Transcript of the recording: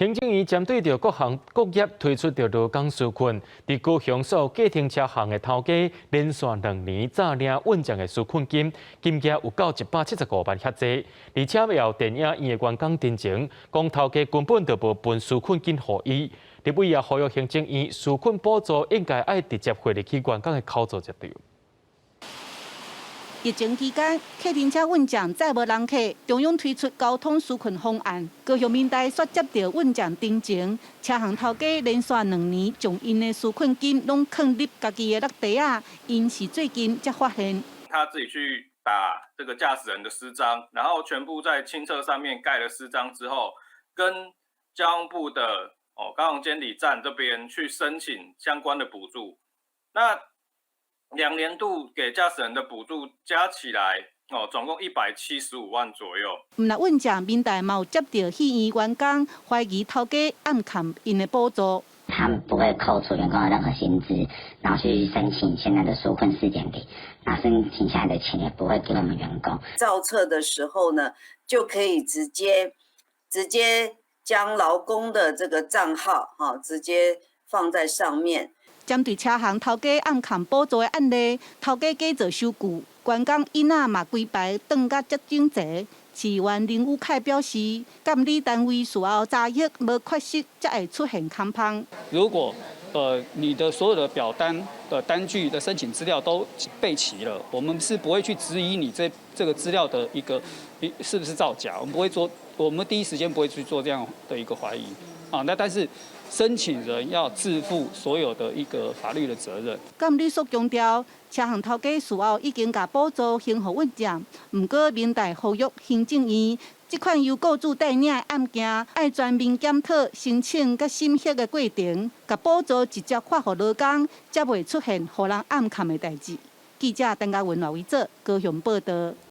行政院针对着各行各业推出着劳工纾困，伫高雄所有计程车行的头家连续2年诈领稳奖的纾困金，金额有到175万遐济，而且要电影院的员工真情，讲头家根本就无分纾困金予伊。立委也呼吁行政院纾困补助应该爱直接汇入去员工的口座才对。 疫情期间，客运车运奖再无人客，中央推出交通纾困方案。高雄民代率接到运奖定情，车行头家连续2年将因的纾困金拢藏入家己的落地啊，因是最近才发现。他自己去打这个驾驶人的私章，然后全部在清册上面盖了私章之后，跟交通部的高雄监理站这边去申请相关的补助。那 2年度给驾驶人的补助加起来，总共175万左右。唔那运奖民代嘛有接到戏院员工怀疑头家暗砍因的补助。他们不会扣除员工的任何薪资，然后去申请现在的纾困4.0，那申请下来的钱也不会给我们员工。造册的时候呢，就可以直接将劳工的这个账号直接放在上面。 针对车行头家暗砍补助的案例，头家假做收据，员工囡仔嘛规排转甲接整齐。市员林武凯表示，监理单位事后查核无缺失，才会出现空棚。如果你的所有的表单的单据的申请资料都备齐了，我们是不会去质疑你这个资料的是不是造假，我们不会做，我们第一时间不会去做这样的一个怀疑啊。那但是。 申请人要自负所有的一个法律的责任。监理所强调，车行头家事后已经把补助行互运奖，不过民代呼吁行政院，这款由雇主带领的案件，爱全面检讨申请甲审核的过程，把补助直接发予劳工，才袂出现互人暗砍的代志。记者邓家文、赖维做高雄报道。